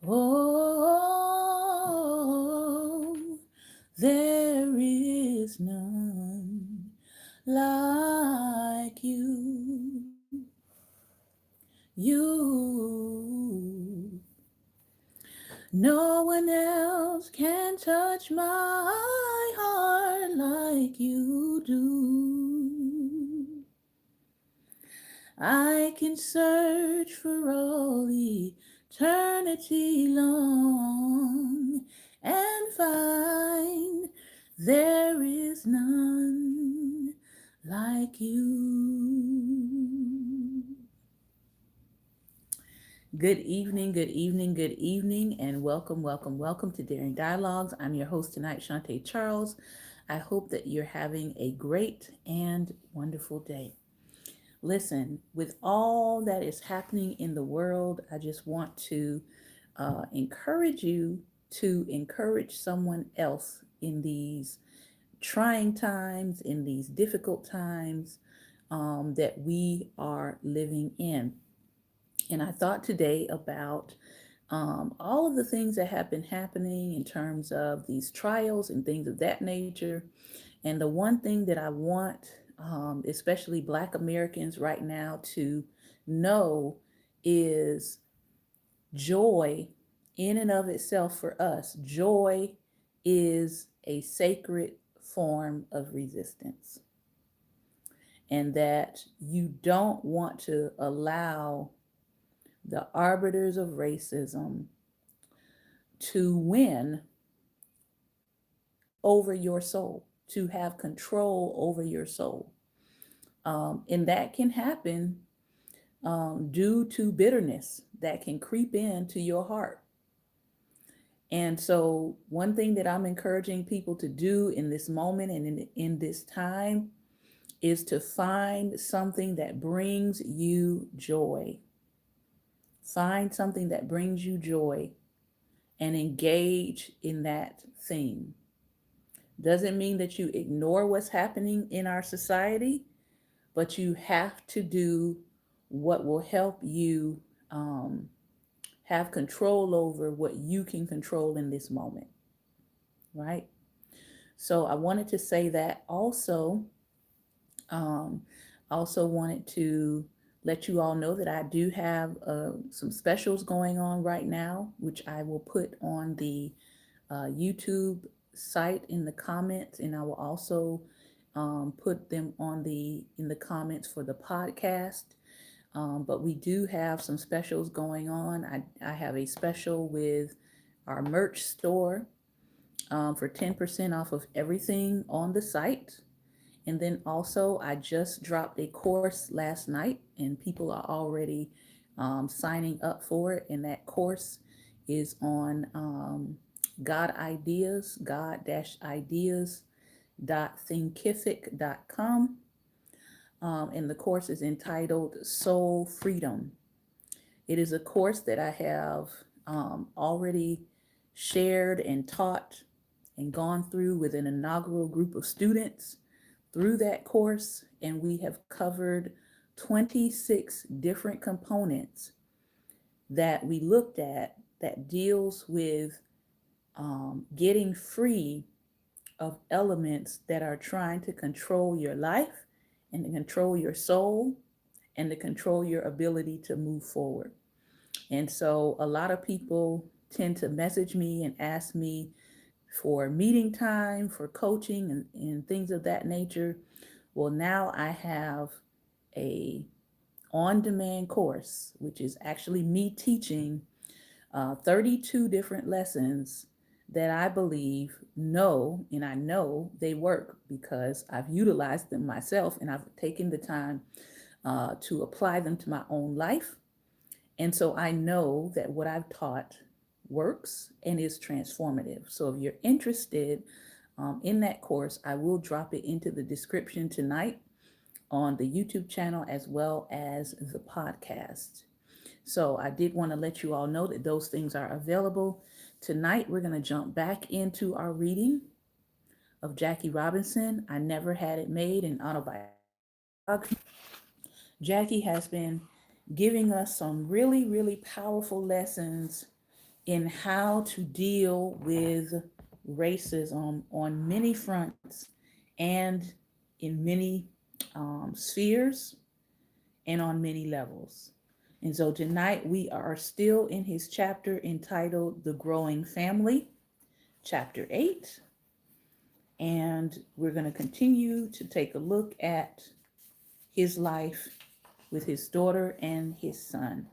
Oh, there is none like you. You. No one else can touch my heart like you do. I can search for all eternity long and find there is none like you. Good evening, good evening, good evening, and welcome, welcome, welcome to Daring Dialogues. I'm your host tonight, Shantae Charles. I hope that you're having a great and wonderful day. Listen, with all that is happening in the world, I just want to encourage you to encourage someone else in these trying times, in these difficult times that we are living in. And I thought today about all of the things that have been happening in terms of these trials and things of that nature. And the one thing that I want, especially Black Americans right now, to know is joy in and of itself for us. Joy is a sacred form of resistance, and that you don't want to allow the arbiters of racism to win over your soul, to have control over your soul. And that can happen due to bitterness that can creep into your heart. And so, one thing that I'm encouraging people to do in this moment and in this time is to find something that brings you joy. Find something that brings you joy and engage in that thing. Doesn't mean that you ignore what's happening in our society, but you have to do what will help you have control over what you can control in this moment, right? So I wanted to say that also. Um, also wanted to let you all know that I do have some specials going on right now, which I will put on the YouTube site in the comments, and I will also put them on the in the comments for the podcast. But we do have some specials going on. I have a special with our merch store for 10% off of everything on the site. And then also, I just dropped a course last night, and people are already signing up for it. And that course is on God Ideas, God-ideas.thinkific.com. And the course is entitled Soul Freedom. It is a course that I have already shared and taught and gone through with an inaugural group of students through that course, and we have covered 26 different components that we looked at that deals with getting free of elements that are trying to control your life and to control your soul and to control your ability to move forward. And so a lot of people tend to message me and ask me for meeting time, for coaching and things of that nature. Well, now I have a on-demand course, which is actually me teaching 32 different lessons that I believe and I know they work because I've utilized them myself and I've taken the time to apply them to my own life. And so I know that what I've taught works and is transformative. So if you're interested in that course, I will drop it into the description tonight on the YouTube channel as well as the podcast. So I did want to let you all know that those things are available. Tonight, we're going to jump back into our reading of Jackie Robinson, I Never Had It Made, an autobiography. Jackie has been giving us some really, really powerful lessons in how to deal with racism on many fronts and in many spheres and on many levels. And so tonight we are still in his chapter entitled The Growing Family, chapter 8. And we're going to continue to take a look at his life with his daughter and his son.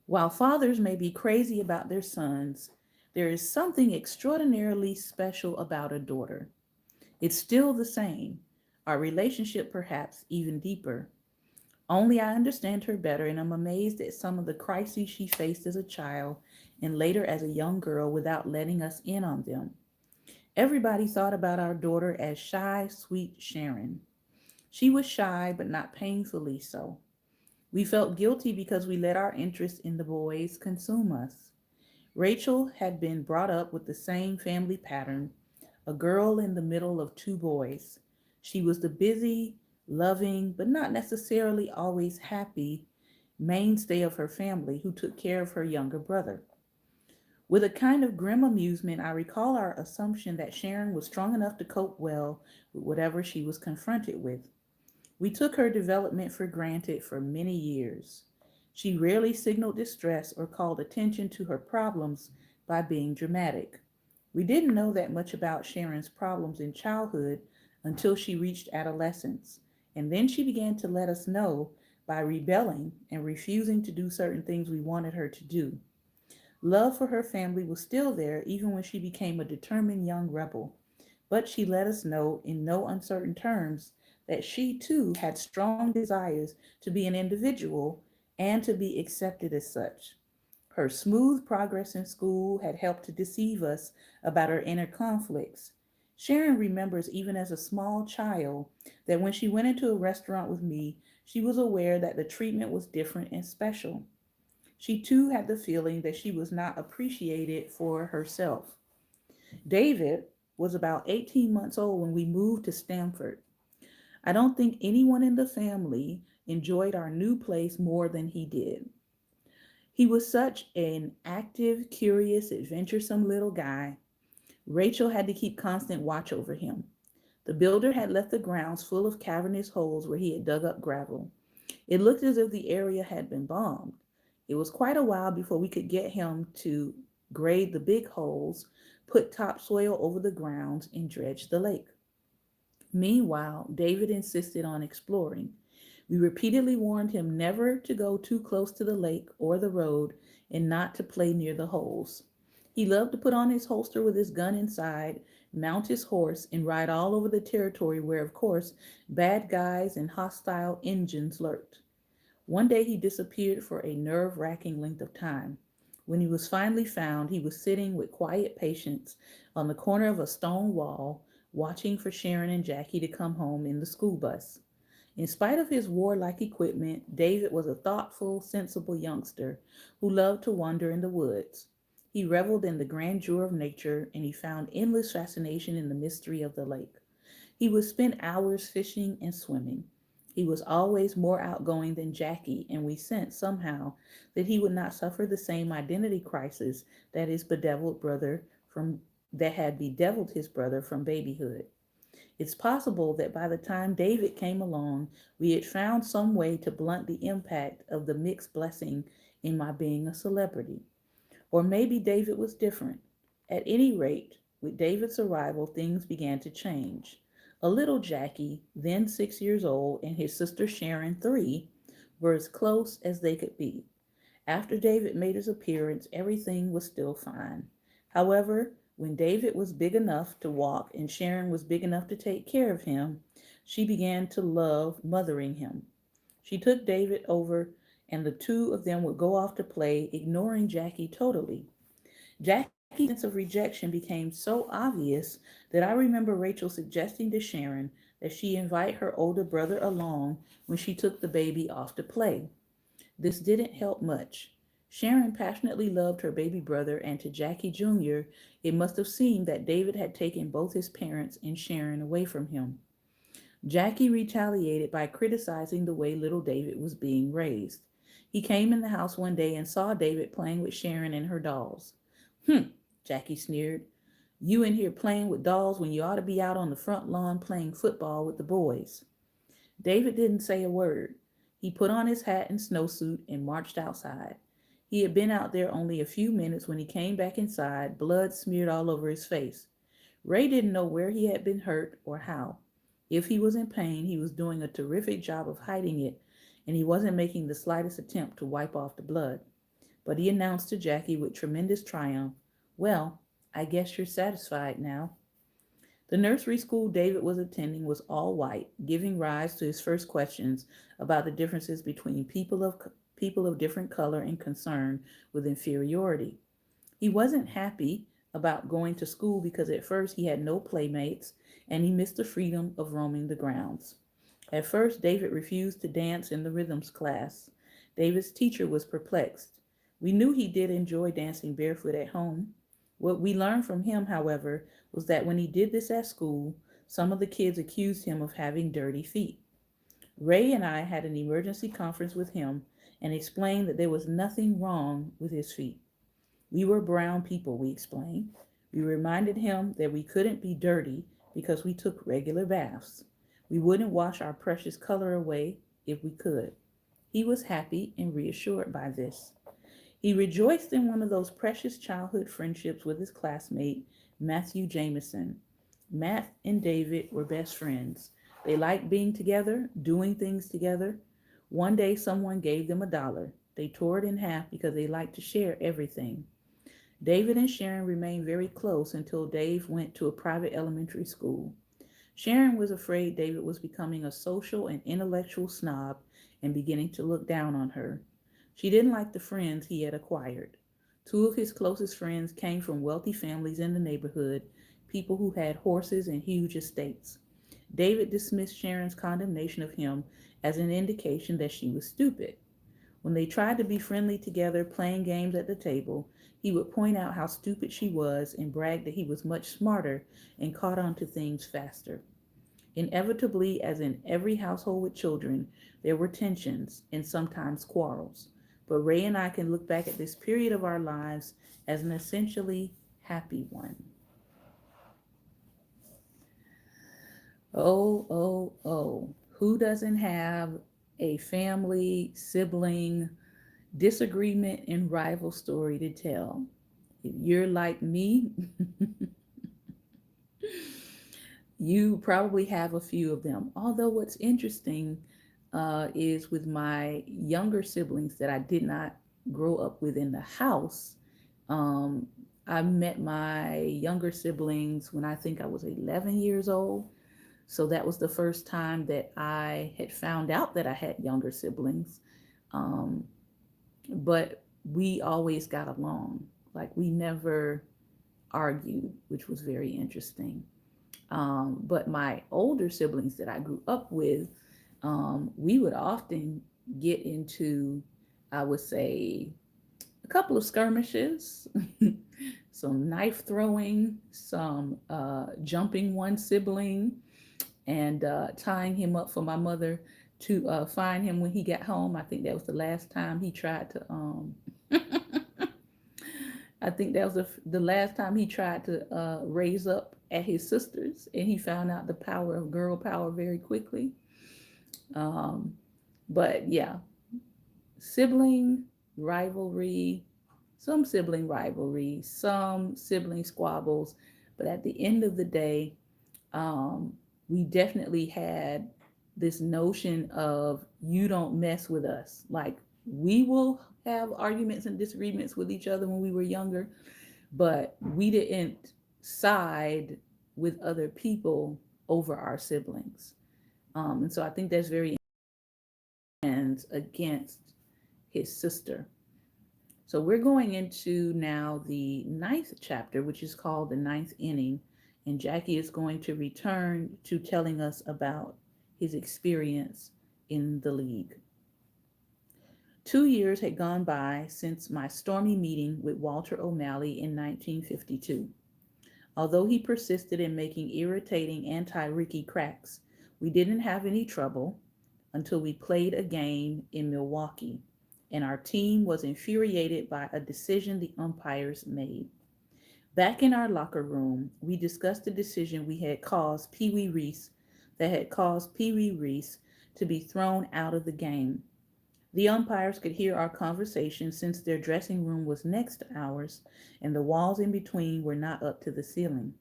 While fathers may be crazy about their sons, there is something extraordinarily special about a daughter. It's still the same, our relationship perhaps even deeper. Only I understand her better, and I'm amazed at some of the crises she faced as a child and later as a young girl without letting us in on them. Everybody thought about our daughter as shy, sweet Sharon. She was shy, but not painfully so. We felt guilty because we let our interest in the boys consume us. Rachel had been brought up with the same family pattern, a girl in the middle of two boys. She was the busy, loving, but not necessarily always happy mainstay of her family who took care of her younger brother. With a kind of grim amusement, I recall our assumption that Sharon was strong enough to cope well with whatever she was confronted with. We took her development for granted for many years. She rarely signaled distress or called attention to her problems by being dramatic. We didn't know that much about Sharon's problems in childhood until she reached adolescence, and then she began to let us know by rebelling and refusing to do certain things we wanted her to do. Love for her family was still there even when she became a determined young rebel, but she let us know in no uncertain terms that she too had strong desires to be an individual and to be accepted as such. Her smooth progress in school had helped to deceive us about her inner conflicts. Sharon remembers, even as a small child, that when she went into a restaurant with me, she was aware that the treatment was different and special. She too had the feeling that she was not appreciated for herself. David was about 18 months old when we moved to Stamford. I don't think anyone in the family enjoyed our new place more than he did. He was such an active, curious, adventuresome little guy. Rachel had to keep constant watch over him. The builder had left the grounds full of cavernous holes where he had dug up gravel. It looked as if the area had been bombed. It was quite a while before we could get him to grade the big holes, put topsoil over the grounds, and dredge the lake. Meanwhile, David insisted on exploring. We repeatedly warned him never to go too close to the lake or the road and not to play near the holes. He loved to put on his holster with his gun inside, mount his horse, and ride all over the territory where, of course, bad guys and hostile Injuns lurked. One day he disappeared for a nerve-wracking length of time. When he was finally found, he was sitting with quiet patience on the corner of a stone wall, watching for Sharon and Jackie to come home in the school bus. In spite of his warlike equipment, David was a thoughtful, sensible youngster who loved to wander in the woods. He reveled in the grandeur of nature, and he found endless fascination in the mystery of the lake. He would spend hours fishing and swimming. He was always more outgoing than Jackie, and we sensed somehow that he would not suffer the same identity crisis that had bedeviled his brother from babyhood. It's possible that by the time David came along, we had found some way to blunt the impact of the mixed blessing in my being a celebrity. Or maybe David was different. At any rate, with David's arrival, things began to change. A little Jackie, then 6 years old, and his sister Sharon, 3, were as close as they could be. After David made his appearance, everything was still fine. However, when David was big enough to walk and Sharon was big enough to take care of him, she began to love mothering him. She took David over, and the two of them would go off to play, ignoring Jackie totally. Jackie's sense of rejection became so obvious that I remember Rachel suggesting to Sharon that she invite her older brother along when she took the baby off to play. This didn't help much. Sharon passionately loved her baby brother, and to Jackie Jr., it must have seemed that David had taken both his parents and Sharon away from him. Jackie retaliated by criticizing the way little David was being raised. He came in the house one day and saw David playing with Sharon and her dolls. "Hm," Jackie sneered. "You in here playing with dolls when you ought to be out on the front lawn playing football with the boys." David didn't say a word. He put on his hat and snowsuit and marched outside. He had been out there only a few minutes when he came back inside, blood smeared all over his face. Ray didn't know where he had been hurt or how. If he was in pain, he was doing a terrific job of hiding it, and he wasn't making the slightest attempt to wipe off the blood. But he announced to Jackie with tremendous triumph, "Well, I guess you're satisfied now." The nursery school David was attending was all white, giving rise to his first questions about the differences between people of different color and concern with inferiority. He wasn't happy about going to school because at first he had no playmates and he missed the freedom of roaming the grounds. At first, David refused to dance in the rhythms class. David's teacher was perplexed. We knew he did enjoy dancing barefoot at home. What we learned from him, however, was that when he did this at school, some of the kids accused him of having dirty feet. Ray and I had an emergency conference with him and explained that there was nothing wrong with his feet. We were brown people, we explained. We reminded him that we couldn't be dirty because we took regular baths. We wouldn't wash our precious color away if we could. He was happy and reassured by this. He rejoiced in one of those precious childhood friendships with his classmate, Matthew Jameson. Matt and David were best friends. They liked being together, doing things together. One day someone gave them $1. They tore it in half because they liked to share everything. David and Sharon remained very close until Dave went to a private elementary school. Sharon was afraid David was becoming a social and intellectual snob and beginning to look down on her. She didn't like the friends he had acquired. Two of his closest friends came from wealthy families in the neighborhood, people who had horses and huge estates. David dismissed Sharon's condemnation of him as an indication that she was stupid. When they tried to be friendly together, playing games at the table, he would point out how stupid she was and brag that he was much smarter and caught on to things faster. Inevitably, as in every household with children, there were tensions and sometimes quarrels. But Ray and I can look back at this period of our lives as an essentially happy one. Oh, oh, oh. Who doesn't have a family, sibling, disagreement, and rival story to tell? If you're like me, you probably have a few of them. Although, what's interesting is with my younger siblings that I did not grow up with in the house. Um, I met my younger siblings when I think I was 11 years old. So that was the first time that I had found out that I had younger siblings. Um, but we always got along. Like we never argued, which was very interesting. But my older siblings that I grew up with, we would often get into, I would say, a couple of skirmishes, some knife throwing, some jumping one sibling, and tying him up for my mother to find him when he got home. I think that was the last time he tried to. I think that was the last time he tried to raise up at his sisters, and he found out the power of girl power very quickly. Um, but yeah, sibling rivalry, some sibling squabbles, but at the end of the day, um, we definitely had this notion of you don't mess with us. Like we will have arguments and disagreements with each other when we were younger, but we didn't side with other people over our siblings. And so I think that's very against his sister. So we're going into now the ninth chapter, which is called the ninth inning. And Jackie is going to return to telling us about his experience in the league. 2 years had gone by since my stormy meeting with Walter O'Malley in 1952. Although he persisted in making irritating anti-Ricky cracks, we didn't have any trouble until we played a game in Milwaukee. and our team was infuriated by a decision the umpires made. Back in our locker room, we discussed the decision we had caused Pee Wee Reese that had caused Pee Wee Reese to be thrown out of the game. The umpires could hear our conversation since their dressing room was next to ours and the walls in between were not up to the ceiling.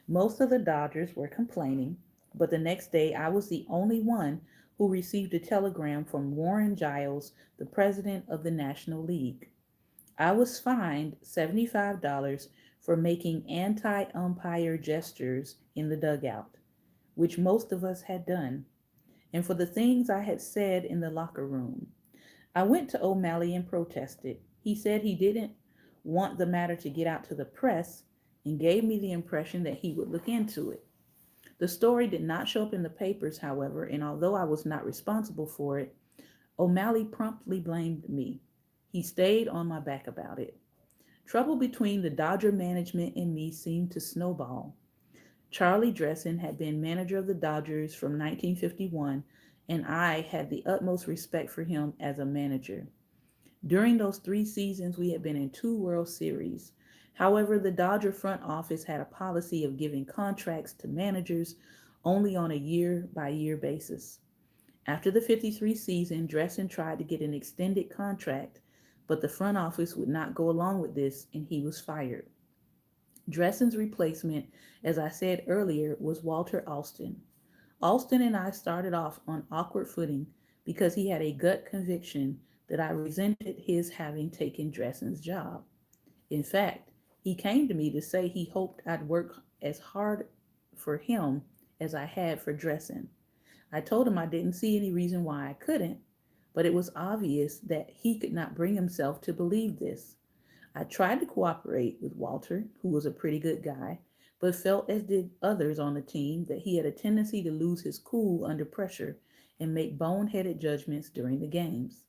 Most of the Dodgers were complaining, but the next day I was the only one who received a telegram from Warren Giles, the president of the National League. I was fined $75 for making anti umpire gestures in the dugout, which most of us had done, and for the things I had said in the locker room. I went to O'Malley and protested. He said he didn't want the matter to get out to the press and gave me the impression that he would look into it. The story did not show up in the papers, however, and although I was not responsible for it, O'Malley promptly blamed me. He stayed on my back about it. Trouble between the Dodger management and me seemed to snowball. Charlie Dressen had been manager of the Dodgers from 1951, and I had the utmost respect for him as a manager. During those 3 seasons, we had been in 2 World Series. However, the Dodger front office had a policy of giving contracts to managers only on a year by year basis. After the 53 season, Dressen tried to get an extended contract, but the front office would not go along with this and he was fired. Dressen's replacement, as I said earlier, was Walter Alston. Alston and I started off on awkward footing because he had a gut conviction that I resented his having taken Dressen's job. In fact, he came to me to say he hoped I'd work as hard for him as I had for Dressen. I told him I didn't see any reason why I couldn't, but it was obvious that he could not bring himself to believe this. I tried to cooperate with Walter, who was a pretty good guy, but felt, as did others on the team, that he had a tendency to lose his cool under pressure and make boneheaded judgments during the games.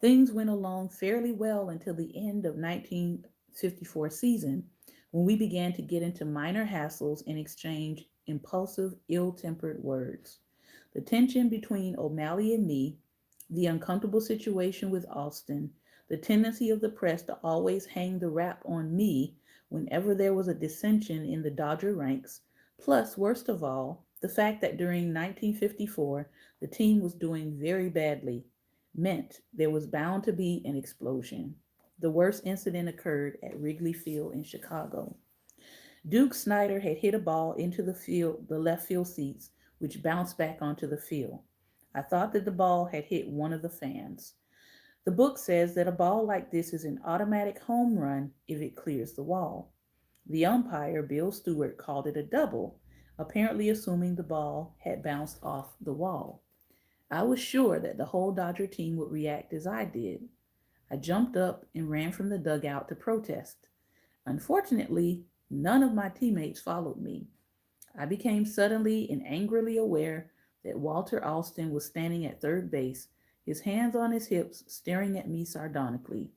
Things went along fairly well until the end of 1954 season when we began to get into minor hassles and exchange impulsive, ill-tempered words. The tension between O'Malley and me, the uncomfortable situation with Alston, the tendency of the press to always hang the rap on me whenever there was a dissension in the Dodger ranks, plus, worst of all, the fact that during 1954 the team was doing very badly, meant there was bound to be an explosion. The worst incident occurred at Wrigley Field in Chicago. Duke Snyder had hit a ball into the left field seats, which bounced back onto the field. I thought that the ball had hit one of the fans. The book says that a ball like this is an automatic home run if it clears the wall. The umpire, Bill Stewart, called it a double, apparently assuming the ball had bounced off the wall. I was sure that the whole Dodger team would react as I did. I jumped up and ran from the dugout to protest. Unfortunately, none of my teammates followed me. I became suddenly and angrily aware that Walter Alston was standing at third base, his hands on his hips, staring at me sardonically.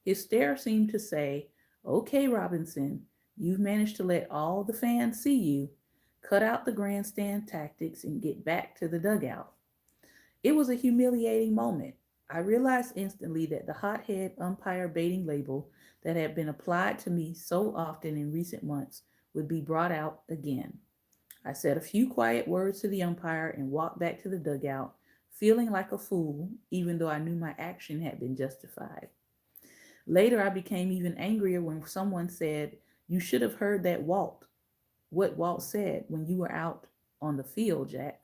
His stare seemed to say, "Okay, Robinson, you've managed to let all the fans see you. Cut out the grandstand tactics and get back to the dugout." It was a humiliating moment. I realized instantly that the hothead umpire baiting label that had been applied to me so often in recent months would be brought out again. I said a few quiet words to the umpire and walked back to the dugout, feeling like a fool, even though I knew my action had been justified. Later, I became even angrier when someone said, "You should have heard what Walt said when you were out on the field, Jack."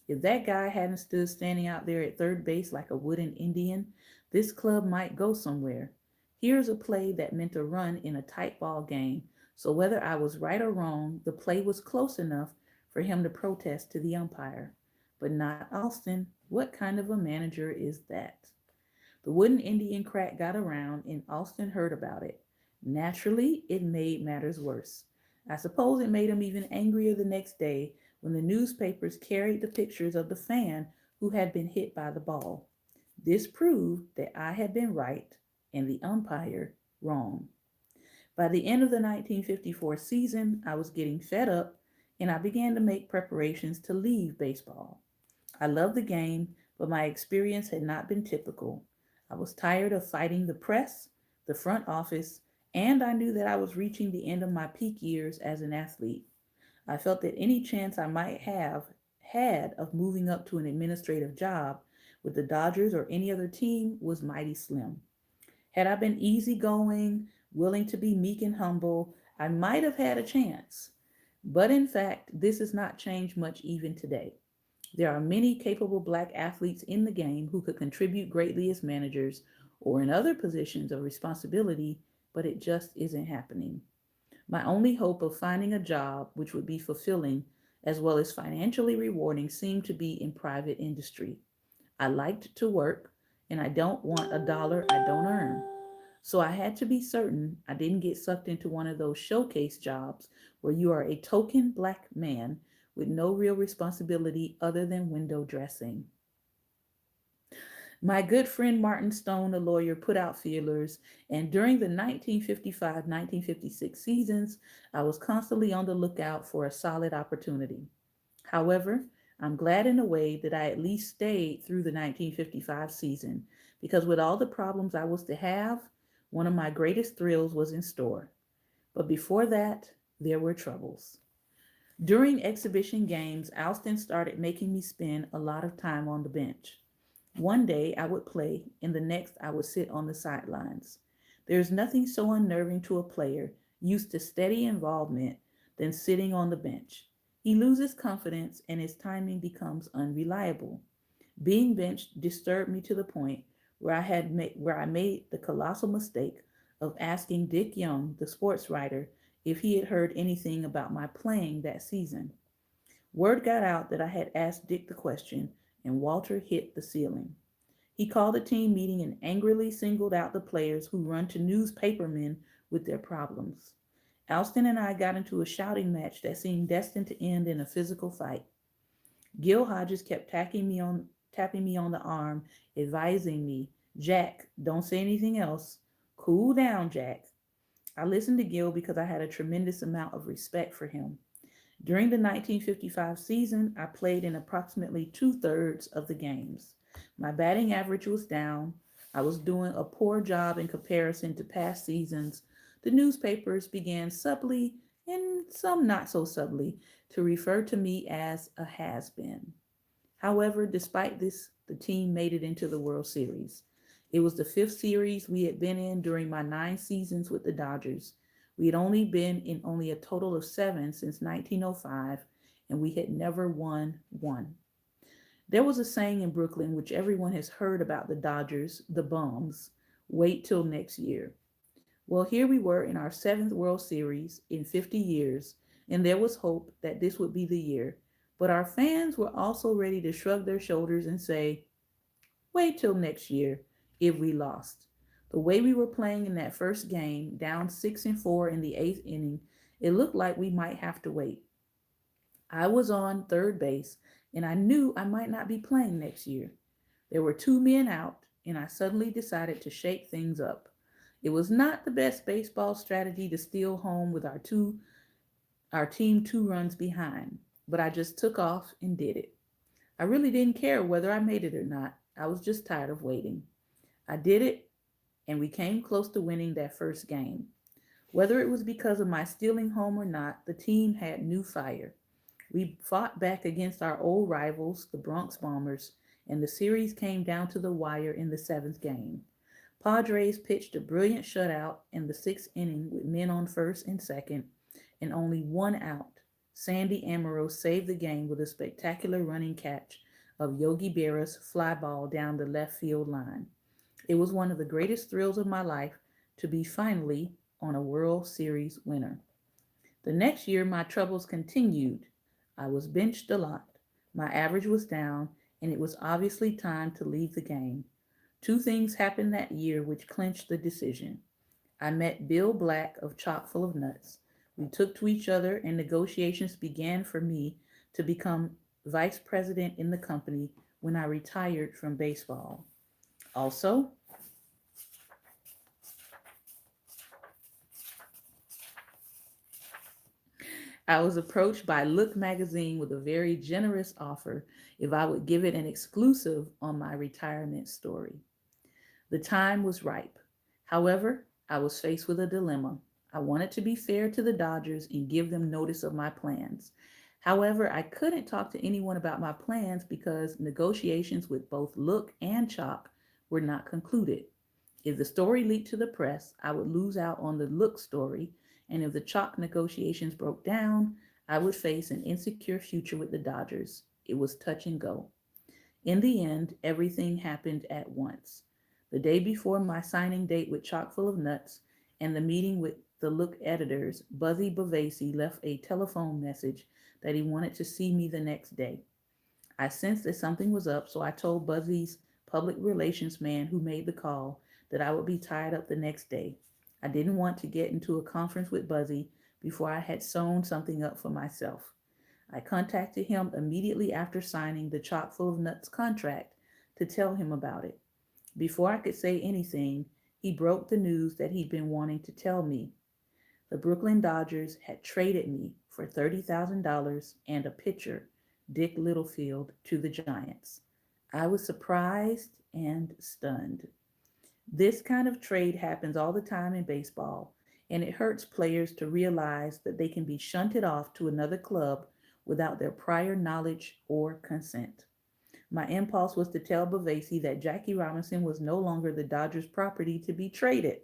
If that guy hadn't stood standing out there at third base like a wooden Indian, this club might go somewhere. Here's a play that meant a run in a tight ball game, so whether I was right or wrong, the play was close enough for him to protest to the umpire. But not Alston. What kind of a manager is that? The wooden Indian crack got around, and Alston heard about it. Naturally, it made matters worse. I suppose it made him even angrier the next day when the newspapers carried the pictures of the fan who had been hit by the ball. This proved that I had been right and the umpire wrong. By the end of the 1954 season, I was getting fed up and I began to make preparations to leave baseball. I loved the game, but my experience had not been typical. I was tired of fighting the press, the front office, and I knew that I was reaching the end of my peak years as an athlete. I felt that any chance I might have had of moving up to an administrative job with the Dodgers or any other team was mighty slim. Had I been easygoing, willing to be meek and humble, I might have had a chance. But in fact, this has not changed much even today. There are many capable black athletes in the game who could contribute greatly as managers or in other positions of responsibility, but it just isn't happening. My only hope of finding a job which would be fulfilling as well as financially rewarding seemed to be in private industry. I liked to work, and I don't want a dollar I don't earn. So I had to be certain I didn't get sucked into one of those showcase jobs where you are a token black man with no real responsibility other than window dressing. My good friend Martin Stone, a lawyer, put out feelers, and during the 1955-1956 seasons, I was constantly on the lookout for a solid opportunity. However, I'm glad in a way that I at least stayed through the 1955 season because with all the problems I was to have, one of my greatest thrills was in store. But before that, there were troubles. During exhibition games, Alston started making me spend a lot of time on the bench. One day I would play, and the next I would sit on the sidelines. There is nothing so unnerving to a player used to steady involvement than sitting on the bench. He loses confidence and his timing becomes unreliable. Being benched disturbed me to the point where I made the colossal mistake of asking Dick Young, the sports writer, if he had heard anything about my playing that season. Word got out that I had asked Dick the question, and Walter hit the ceiling. He called a team meeting and angrily singled out the players who run to newspapermen with their problems. Alston and I got into a shouting match that seemed destined to end in a physical fight. Gil Hodges kept tapping me on the arm, advising me, Jack, don't say anything else. Cool down, Jack. I listened to Gil because I had a tremendous amount of respect for him. During the 1955 season, I played in approximately two-thirds of the games. My batting average was down. I was doing a poor job in comparison to past seasons. The newspapers began subtly, and some not so subtly, to refer to me as a has been. However, despite this, the team made it into the World Series. It was the fifth series we had been in during my 9 seasons with the Dodgers. We had only been in only a total of 7 since 1905, and we had never won one. There was a saying in Brooklyn which everyone has heard about the Dodgers, the bums, wait till next year. Well, here we were in our 7th World Series in 50 years, and there was hope that this would be the year. But our fans were also ready to shrug their shoulders and say, wait till next year if we lost. The way we were playing in that first game, down 6-4 in the 8th inning, it looked like we might have to wait. I was on third base, and I knew I might not be playing next year. There were 2 men out, and I suddenly decided to shake things up. It was not the best baseball strategy to steal home with our team 2 runs behind, but I just took off and did it. I really didn't care whether I made it or not. I was just tired of waiting. I did it, and we came close to winning that first game. Whether it was because of my stealing home or not, the team had new fire. We fought back against our old rivals, the Bronx Bombers, and the series came down to the wire in the 7th game. Padres pitched a brilliant shutout in the 6th inning with men on first and second, and only one out. Sandy Amaro saved the game with a spectacular running catch of Yogi Berra's fly ball down the left field line. It was one of the greatest thrills of my life to be finally on a World Series winner. The next year, my troubles continued. I was benched a lot. My average was down, and it was obviously time to leave the game. 2 things happened that year which clinched the decision. I met Bill Black of Chock full of Nuts. We took to each other, and negotiations began for me to become vice president in the company when I retired from baseball. Also, I was approached by Look magazine with a very generous offer if I would give it an exclusive on my retirement story. The time was ripe. However, I was faced with a dilemma. I wanted to be fair to the Dodgers and give them notice of my plans. However, I couldn't talk to anyone about my plans because negotiations with both Look and Chalk were not concluded. If the story leaked to the press, I would lose out on the Look story, and if the Chalk negotiations broke down, I would face an insecure future with the Dodgers. It was touch and go. In the end, everything happened at once. The day before my signing date with Chock full of Nuts and the meeting with the Look editors, Buzzy Bavasi left a telephone message that he wanted to see me the next day. I sensed that something was up, so I told Buzzy's public relations man who made the call that I would be tied up the next day. I didn't want to get into a conference with Buzzy before I had sewn something up for myself. I contacted him immediately after signing the Chock full of Nuts contract to tell him about it. Before I could say anything, he broke the news that he'd been wanting to tell me. The Brooklyn Dodgers had traded me for $30,000 and a pitcher, Dick Littlefield, to the Giants. I was surprised and stunned. This kind of trade happens all the time in baseball, and it hurts players to realize that they can be shunted off to another club without their prior knowledge or consent. My impulse was to tell Bavasi that Jackie Robinson was no longer the Dodgers' property to be traded,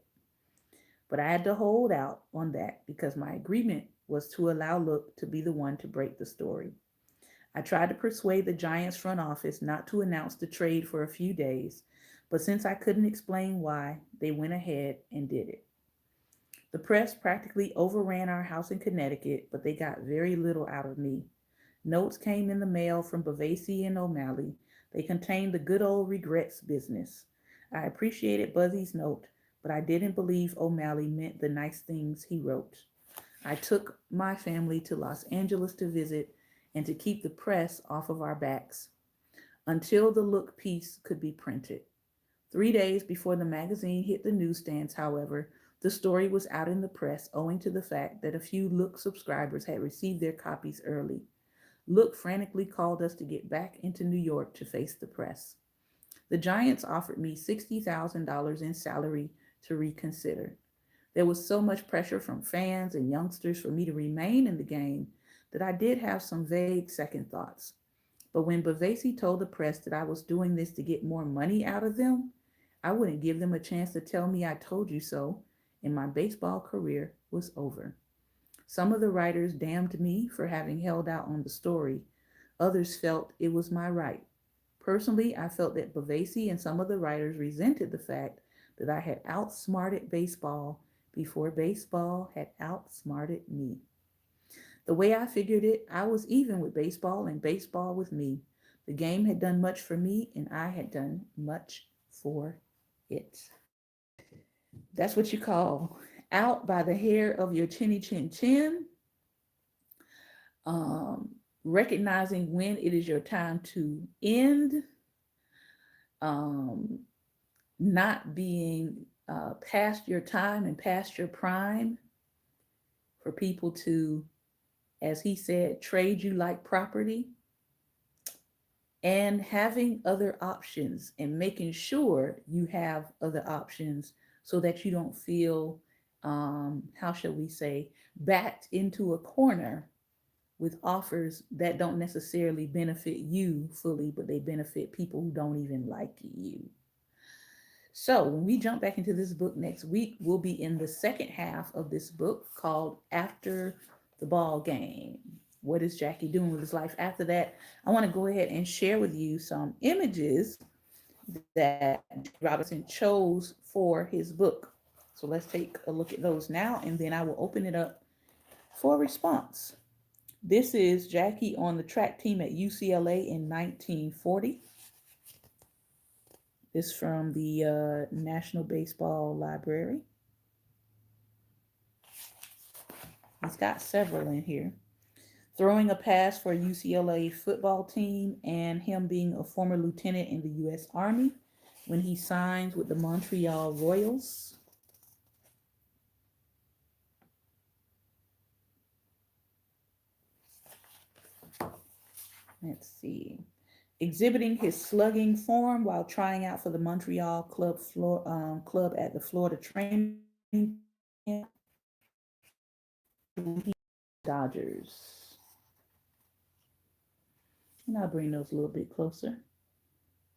but I had to hold out on that because my agreement was to allow Look to be the one to break the story. I tried to persuade the Giants front office not to announce the trade for a few days, but since I couldn't explain why, they went ahead and did it. The press practically overran our house in Connecticut, but they got very little out of me. Notes came in the mail from Bavasi and O'Malley. They contained the good old regrets business. I appreciated Buzzy's note, but I didn't believe O'Malley meant the nice things he wrote. I took my family to Los Angeles to visit and to keep the press off of our backs until the Look piece could be printed. 3 days before the magazine hit the newsstands, however, the story was out in the press owing to the fact that a few Look subscribers had received their copies early. Look frantically called us to get back into New York to face the press. The Giants offered me $60,000 in salary to reconsider. There was so much pressure from fans and youngsters for me to remain in the game that I did have some vague second thoughts. But when Bavasi told the press that I was doing this to get more money out of them, I wouldn't give them a chance to tell me I told you so, and my baseball career was over. Some of the writers damned me for having held out on the story. Others felt it was my right. Personally, I felt that Bavasi and some of the writers resented the fact that I had outsmarted baseball before baseball had outsmarted me. The way I figured it, I was even with baseball and baseball with me. The game had done much for me and I had done much for it. That's what you call out by the hair of your chinny chin chin, recognizing when it is your time to end, um, not being past your time and past your prime for people to, as he said, trade you like property, and having other options and making sure you have other options so that you don't feel, how shall we say, backed into a corner with offers that don't necessarily benefit you fully, but they benefit people who don't even like you. So when we jump back into this book next week, we'll be in the second half of this book called After the Ball Game. What is Jackie doing with his life after that? I want to go ahead and share with you some images that Robinson chose for his book. So let's take a look at those now, and then I will open it up for a response. This is Jackie on the track team at UCLA in 1940. This from the National Baseball Library. He's got several in here. Throwing a pass for a UCLA football team and him being a former lieutenant in the U.S. Army when he signs with the Montreal Royals. Let's see. exhibiting his slugging form while trying out for the Montreal club at the Florida training camp. Dodgers. And I'll bring those a little bit closer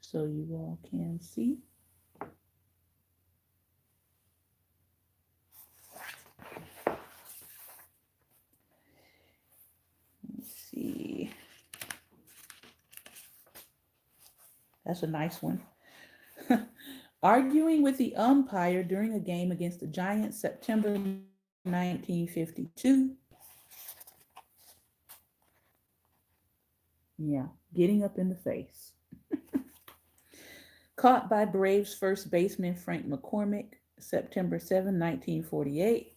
so you all can see. Let's see. That's a nice one. Arguing with the umpire during a game against the Giants, September 1952. Yeah, getting up in the face. Caught by Braves first baseman Frank McCormick, September 7, 1948.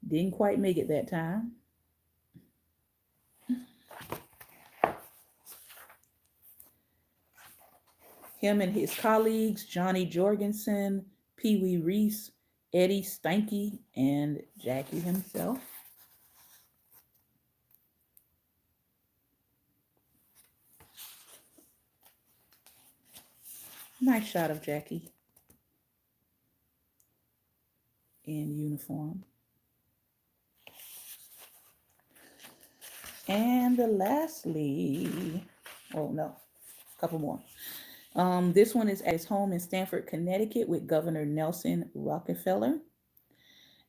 Didn't quite make it that time. Him and his colleagues, Johnny Jorgensen, Pee Wee Reese, Eddie Stanky, and Jackie himself. Nice shot of Jackie in uniform. And lastly, oh no, a couple more. This one is at his home in Stamford, Connecticut with Governor Nelson Rockefeller,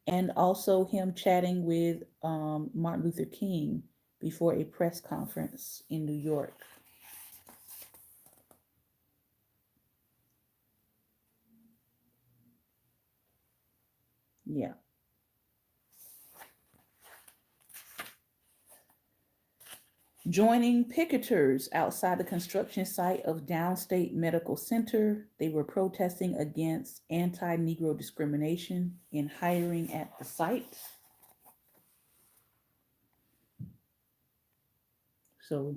and also him chatting with Martin Luther King before a press conference in New York. Yeah. Joining picketers outside the construction site of Downstate Medical Center, they were protesting against anti-Negro discrimination in hiring at the site. So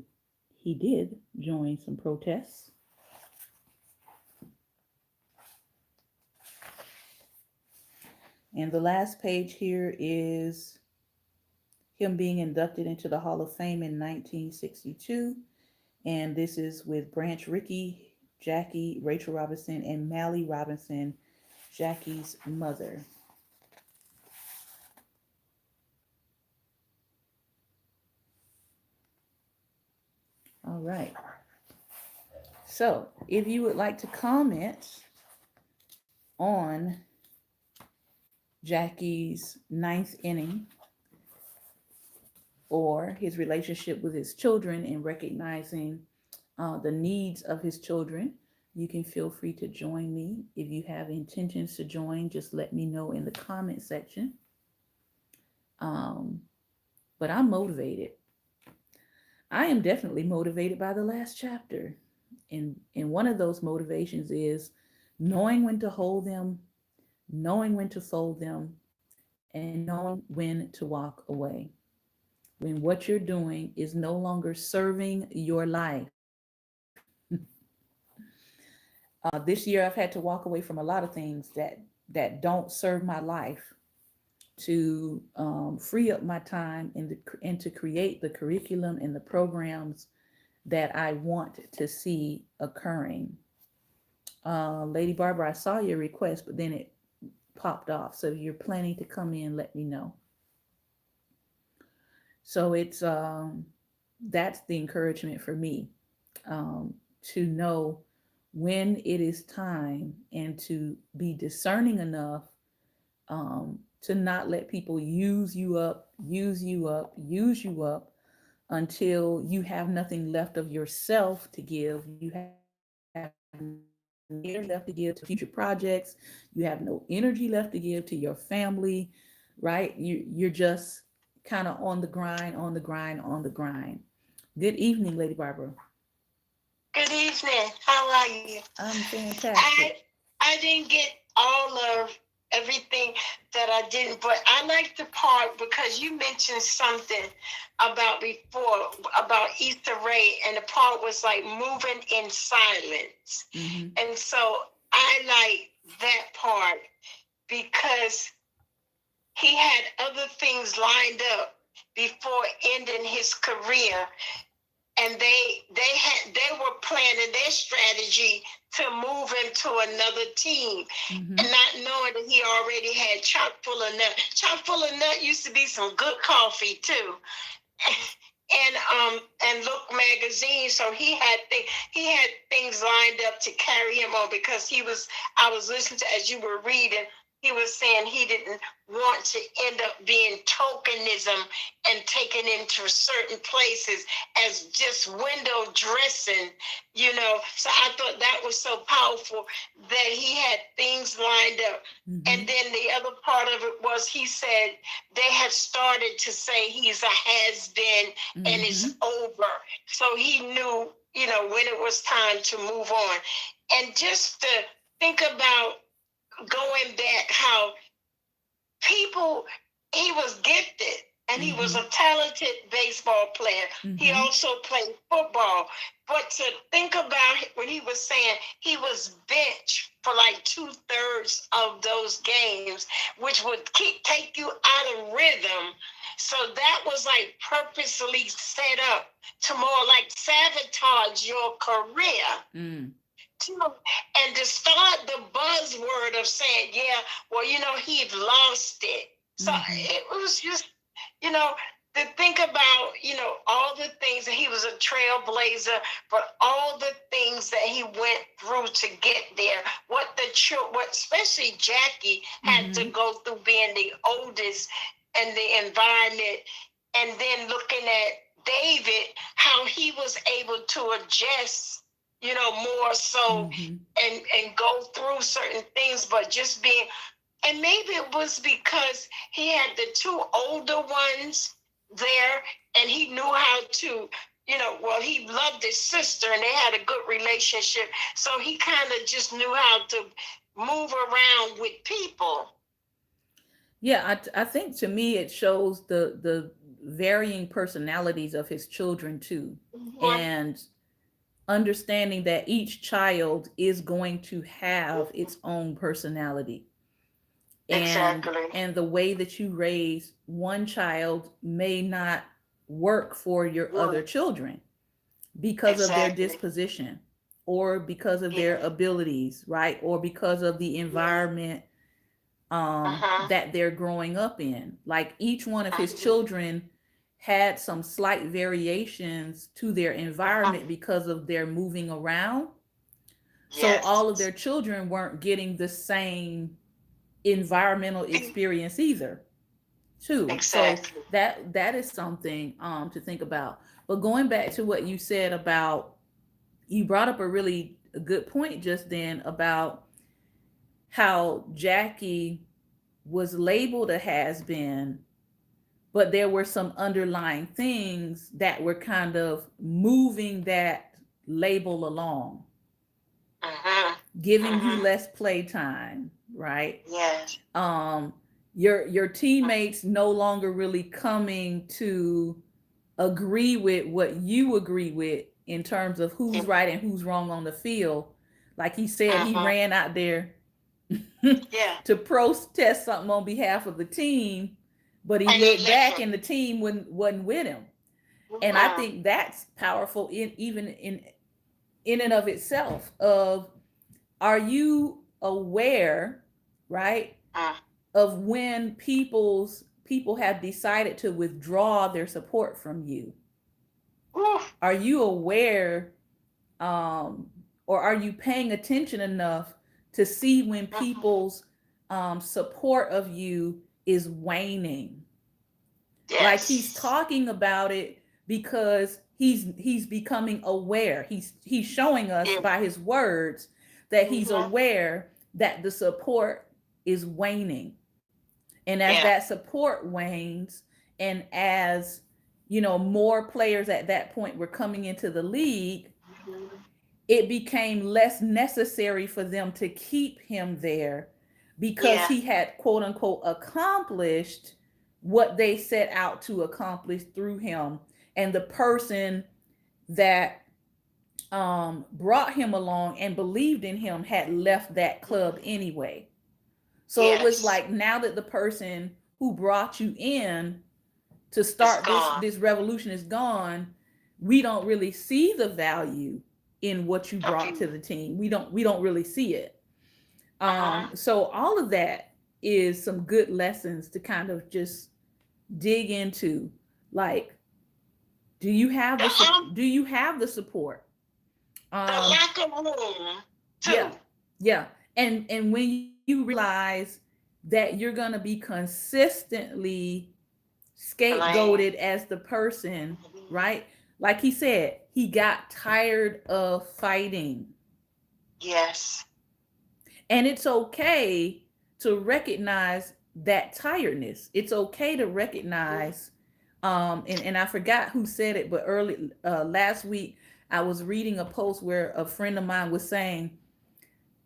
he did join some protests. And the last page here is him being inducted into the Hall of Fame in 1962. And this is with Branch Rickey, Jackie, Rachel Robinson, and Mally Robinson, Jackie's mother. All right. So if you would like to comment on Jackie's ninth inning or his relationship with his children and recognizing the needs of his children, you can feel free to join me. If you have intentions to join, just let me know in the comment section. But I'm motivated. I am definitely motivated by the last chapter. And one of those motivations is knowing when to hold them, knowing when to fold them, and knowing when to walk away. When what you're doing is no longer serving your life. This year, I've had to walk away from a lot of things that don't serve my life to free up my time and to create the curriculum and the programs that I want to see occurring. Lady Barbara, I saw your request, but then it popped off. So if you're planning to come in, let me know. So it's that's the encouragement for me, to know when it is time and to be discerning enough to not let people use you up until you have nothing left of yourself to give. You have no left to give to future projects. You have no energy left to give to your family, right? You're just kind of on the grind, on the grind, on the grind. Good evening, Lady Barbara. Good evening. How are you? I'm fantastic. I didn't get all of everything that I didn't, but I like the part because you mentioned something about before about Issa Rae, and the part was like moving in silence. Mm-hmm. And so I like that part because he had other things lined up before ending his career. and they were planning their strategy to move him to another team, and not knowing that he already had chock full of nut. Chock full of nut used to be some good coffee too. And Look magazine. So he had things lined up to carry him on, because I was listening to, as you were reading, he was saying he didn't want to end up being tokenism and taken into certain places as just window dressing, So I thought that was so powerful, that he had things lined up. And then the other part of it was, he said they had started to say he's a has-been and it's over. So he knew, when it was time to move on. And just to think about going back, how he was gifted, and he was a talented baseball player. He also played football. But to think about when he was saying he was benched for like 2/3 of those games, which would take you out of rhythm. So that was like purposely set up to more like sabotage your career. And to start the buzzword of saying, yeah, well, he'd lost it. So it was just, to think about, all the things that he was a trailblazer, but all the things that he went through to get there. What especially Jackie had to go through, being the oldest in the environment, and then looking at David, how he was able to adjust, more so, and go through certain things, but just being, and maybe it was because he had the two older ones there, and he knew how to, he loved his sister, and they had a good relationship, so he kind of just knew how to move around with people. Yeah, I think to me it shows the varying personalities of his children too, and understanding that each child is going to have its own personality. And the way that you raise one child may not work for your other children because of their disposition, or because of their abilities, right? Or because of the environment that they're growing up in. Like each one of his children had some slight variations to their environment because of their moving around. So all of their children weren't getting the same environmental experience either, too. So that is something to think about. But going back to what you said about, you brought up a really good point just then about how Jackie was labeled a has-been, but there were some underlying things that were kind of moving that label along, giving you less playtime, right? Yes. Your teammates no longer really coming to agree with what you agree with in terms of who's right and who's wrong on the field. Like he said, he ran out there to protest something on behalf of the team, but he looked back and the team wasn't with him. And I think that's powerful in and of itself. Of, are you aware, right, of when people have decided to withdraw their support from you? Are you aware, or are you paying attention enough to see when people's support of you is waning? Like he's talking about it because he's becoming aware. He's showing us by his words that he's aware that the support is waning. And as that support wanes, and as more players at that point were coming into the league, it became less necessary for them to keep him there, because he had, quote unquote, accomplished what they set out to accomplish through him. And the person that brought him along and believed in him had left that club anyway. So it was like, now that the person who brought you in to start this revolution is gone, we don't really see the value in what you brought Okay. to the team. We don't really see it. Uh-huh. So all of that is some good lessons to kind of just dig into. Like, do you have The do you have the support? the Um, locker room yeah, too. yeah. And when you realize that you're gonna be consistently Blame. scapegoated as the person, right? Like he said, he got tired of fighting. Yes. And it's okay to recognize that tiredness. It's okay to recognize, and I forgot who said it, but early last week I was reading a post where a friend of mine was saying,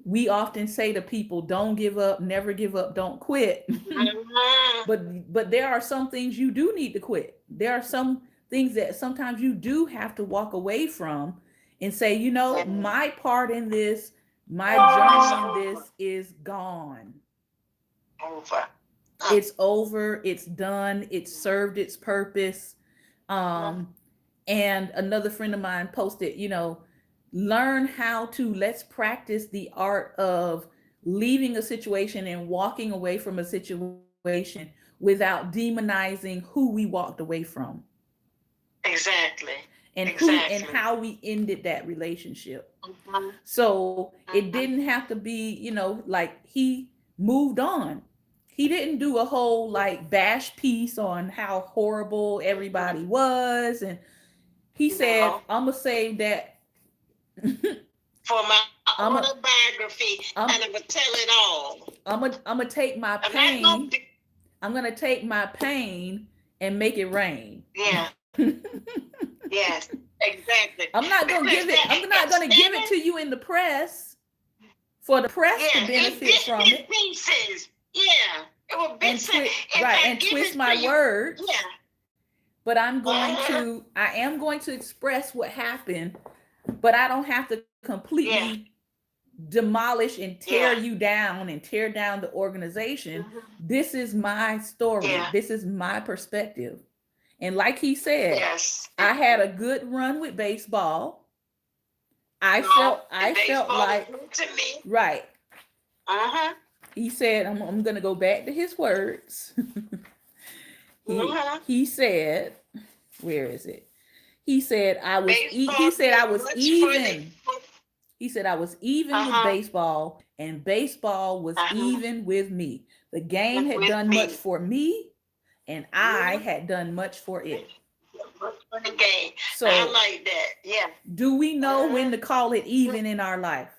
we often say to people, don't give up, never give up, don't quit. Mhm. But there are some things you do need to quit. There are some things that sometimes you do have to walk away from and say, you know, And my part in this, my it's journey in over. this is gone. Over. It's over, it's done, it's served its purpose. Mhm. um and another friend of mine posted, you know, learn how to, let's practice the art of leaving a situation and walking away from a situation without demonizing who we walked away from, Exactly. and who and Exactly. how we ended that relationship. Mhm. So it Mhm. didn't have to be, you know, like he moved on. He didn't do a whole like bash piece on how horrible everybody was. And he said, No. I'm gonna save that. For my I'm a, autobiography, I'm, and it would tell it all. I'm gonna take my I'm not gonna pain. be. I'm gonna take my pain and make it rain. Yeah. Yes. Exactly. I'm not gonna Because give it. I'm not gonna give it to you in the press for the press to yeah, in benefit bits from and it pieces. Yeah. It was and bits and if I give twist it to my you, words. yeah. But Uh-huh. I am going to express what happened, but I don't have to Yeah. completely demolish and tear Yeah. you down and tear down the organization. Mhm. This is my story. Yeah. This is my perspective. And like he said, Yes. I had a good run with baseball. No, I and felt baseball was like, new to me. right. Uh-huh. He said, I'm going to go back to his words. Uh-huh. He said, where is it? He Baseball said I did was much for the even. He said I was even with uh-huh. baseball, and baseball was Uh-huh. even with me. The game had With done much me. for me, and I Mhm. had done much for it. Much for the game. I So, like that. Yeah. do we know when Uh-huh. to call it even in our life?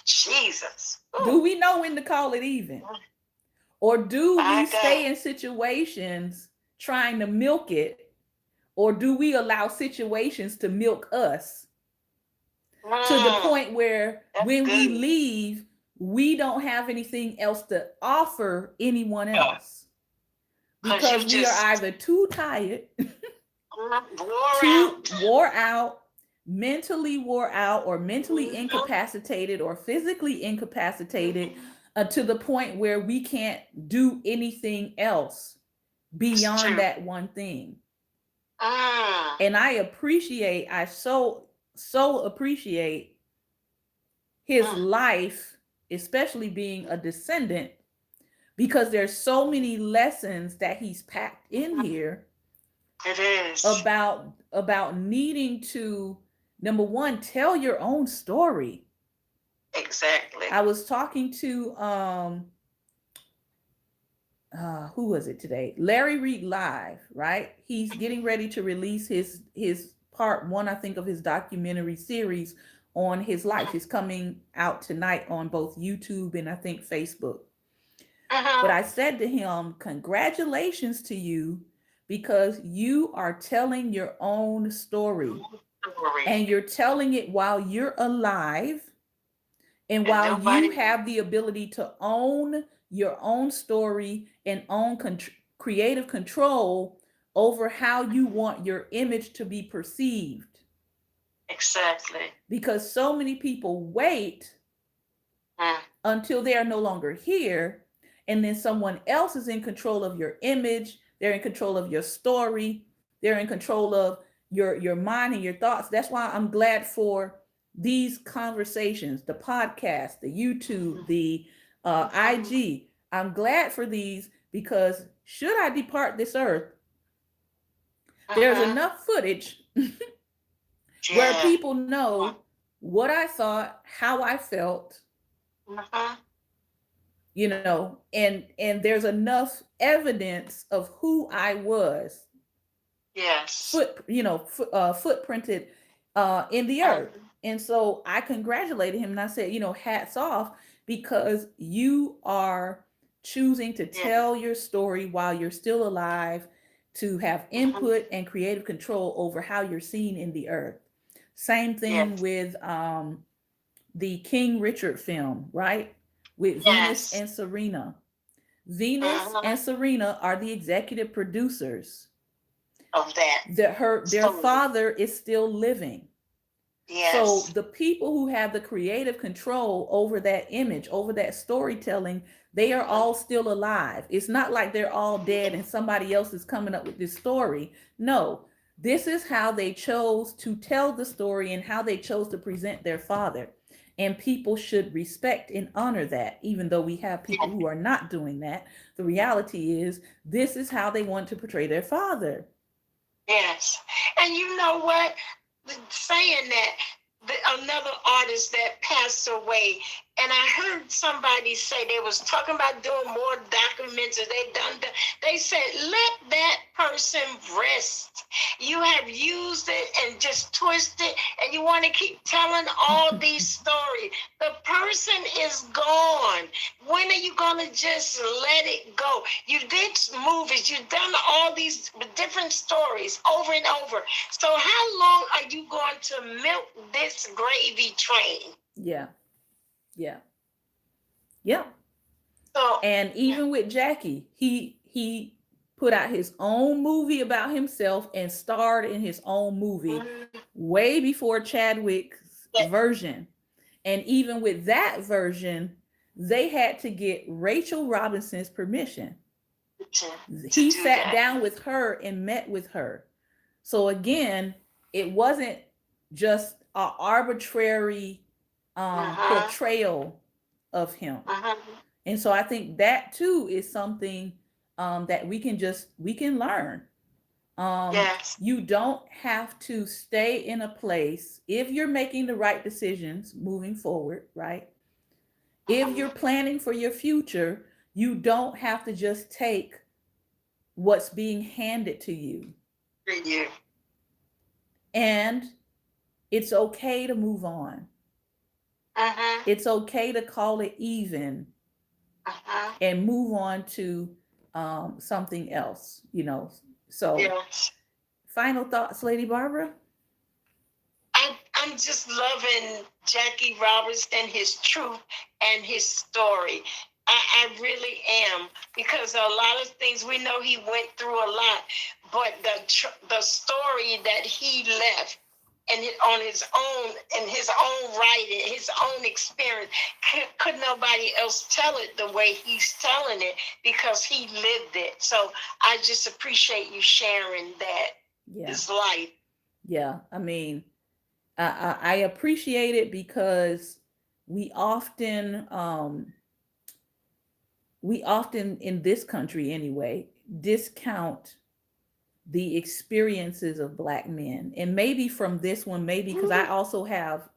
Jesus. Do Ooh. we know when to call it even? Or do we My God. stay in situations trying to milk it? Or do we allow situations to milk us to the Mm, point where that's when we good. leave, we don't have anything else to offer anyone else Because you because we are just either too tired, wore too out. wore out, mentally wore out, or mentally Mhm. incapacitated, or physically incapacitated to the point where we can't do anything else It's beyond true. that one thing. Mm. And I so appreciate his Mm. life, especially being a descendant, because there's so many lessons that he's packed in here It is. about needing to, number one, tell your own story. Exactly. I was talking to who was it today? Larry Reed Live, right? He's getting ready to release his part one, I think, of his documentary series on his life. It's coming out tonight on both YouTube and I think Facebook. But Uh-huh. I said to him, congratulations to you because you are telling your own story, Story. and you're telling it while you're alive and And while you nobody have the ability to own your own story and own creative control over how you want your image to be perceived. exactly. Because so many people wait Mm. until they are no longer here, and then someone else is in control of your image, they're in control of your story, they're in control of your mind and your thoughts. That's why I'm glad for these conversations, the podcast, the YouTube, the IG. I'm glad for these because should I depart this earth, there's enough footage where Yeah. people know what I thought, how I felt, and there's enough evidence of who I was Yes. footprinted in the earth. And so I congratulated him and I said, hats off because you are choosing to Yeah. tell your story while you're still alive, to have input and creative control over how you're seen in the earth. Same thing Yes. with the King Richard film, right? With Venus Yes. and Serena. Venus Uh-huh. and Serena are the executive producers. Of that Their story. father is still living. So Yes. the people who have the creative control over that image, over that storytelling, they are all still alive. It's not like they're all dead and somebody else is coming up with this story. No, this is how they chose to tell the story and how they chose to present their father. And people should respect and honor that, even though we have people who are not doing that. The reality is, this is how they want to portray their father. Yes. And you know what? Saying that, another artist that passed away, and I heard somebody say they was talking about doing more documentaries. They said, let that person rest. You have used it and just twisted, and you want to keep telling all these stories. The person is gone. When are you going to just let it go? You did movies, you've done all these different stories over and over. So how long are you going to milk this gravy train? Yeah, yeah, yeah. So, And even with Jackie, he put out his own movie about himself and starred in his own movie way before Chadwick's that, version. And even with that version, they had to get Rachel Robinson's permission. to He do sat that. down with her and met with her. So again, it wasn't just an arbitrary Uh-huh. portrayal of him. Uh-huh. And so I think that too is something that we can learn. Yes. You don't have to stay in a place if you're making the right decisions moving forward, right? If Uh-huh. you're planning for your future, you don't have to just take what's being handed to you. For you. And it's okay to move on. Uh-huh. It's okay to call it even Uh-huh. and move on to something else. So, Yes. final thoughts, Lady Barbara? I'm just loving Jackie Roberts and his truth and his story. I really am, because a lot of things, we know he went through a lot, but the story that he left and on his own, and his own writing, his own experience, could nobody else tell it the way he's telling it, because he lived it. So I just appreciate you sharing that, Yeah. his life. Yeah. I mean, I appreciate it because we often, in this country anyway, discount the experiences of Black men. And maybe from this one, maybe because I also have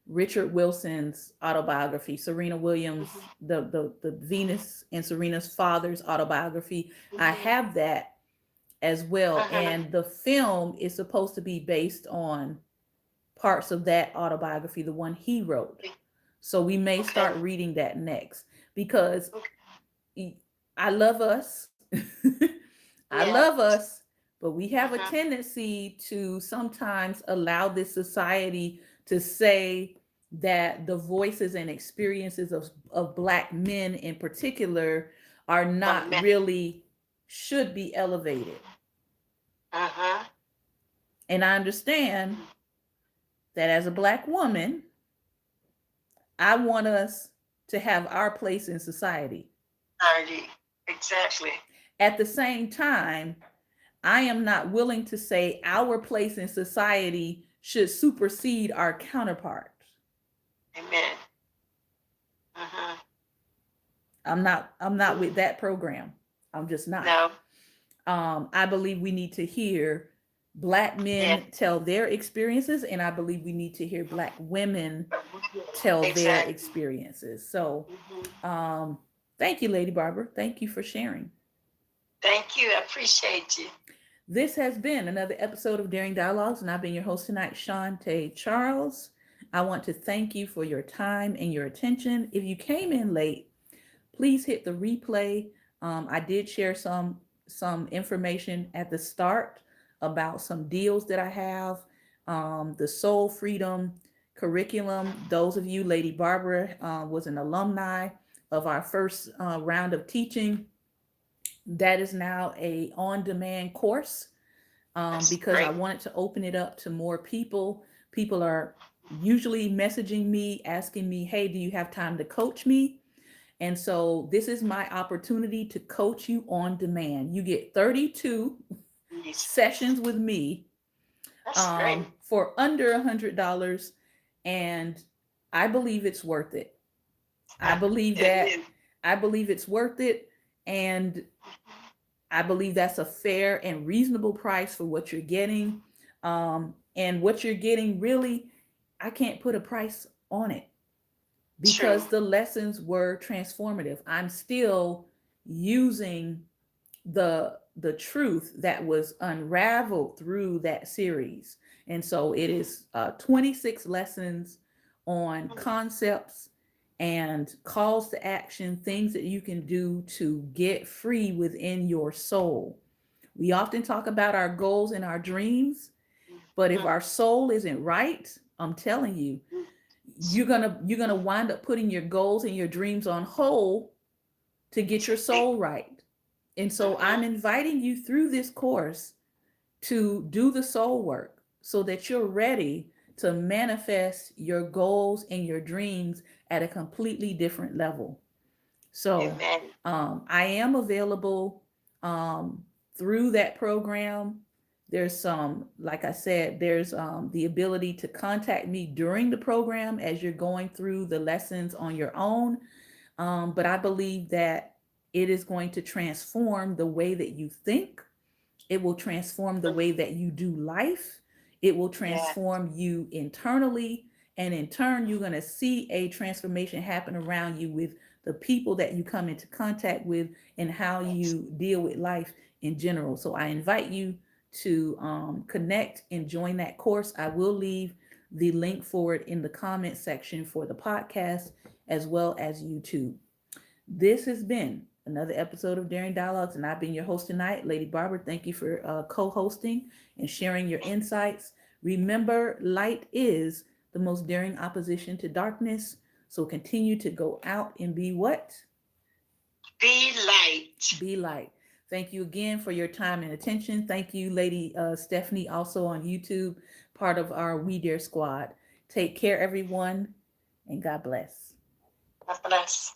Richard Wilson's autobiography, Serena Williams, the Venus and Serena's father's autobiography. I have that as well. And the film is supposed to be based on parts of that autobiography, the one he wrote. So we may start reading that next because I love us. I Yeah. love us, but we have a tendency to sometimes allow this society to say that the voices and experiences of Black men in particular are not really, should be elevated. Uh-huh. And I understand that as a Black woman, I want us to have our place in society. Exactly. At the same time, I am not willing to say our place in society should supersede our counterpart. Amen. Mm-hmm. I'm not with that program. I'm just not. No. I believe we need to hear Black Yeah. men tell their experiences, and I believe we need to hear Black women tell their Exactly. experiences. So, Mm-hmm. um, thank you, Lady Barbara. Thank you for sharing. Thank you. I appreciate you. This has been another episode of Daring Dialogues, and I've been your host tonight, Shantae Charles. I want to thank you for your time and your attention. If you came in late, please hit the replay. I did share some information at the start about some deals that I have. The Soul Freedom curriculum. Those of you, Lady Barbara was an alumni of our first round of teaching. That is now a on-demand course That's because I great. wanted to open it up to more people. People are usually messaging me, asking me, hey, do you have time to coach me? And so this is my opportunity to coach you on demand. You get 32 Yes. sessions with me That's great. for under $100. And I believe it's worth it. I believe It that. is. I believe it's worth it. And I believe that's a fair and reasonable price for what you're getting. And what you're getting really, I can't put a price on it True. because the lessons were transformative. I'm still using the truth that was unraveled through that series. And so it is 26 lessons on concepts and calls to action, things that you can do to get free within your soul. We often talk about our goals and our dreams, but if our soul isn't right, I'm telling you, you're gonna wind up putting your goals and your dreams on hold to get your soul right. And so I'm inviting you through this course to do the soul work so that you're ready to manifest your goals and your dreams at a completely different level. So Amen. I am available um, through that program. There's some, like I said, there's the ability to contact me during the program as you're going through the lessons on your own. But I believe that it is going to transform the way that you think. It will transform the way that you do life. It will Yeah. transform you internally. And in turn, you're going to see a transformation happen around you with the people that you come into contact with and how you deal with life in general. So I invite you to connect and join that course. I will leave the link for it in the comment section for the podcast as well as YouTube. This has been another episode of Daring Dialogues, and I've been your host tonight, Lady Barbara. Thank you for co hosting and sharing your insights. Remember, light is the most daring opposition to darkness. So continue to go out and be what? Be light. Be light. Thank you again for your time and attention. Thank you, Lady Stephanie, also on YouTube, part of our We Dare squad. Take care, everyone, and God bless. God bless.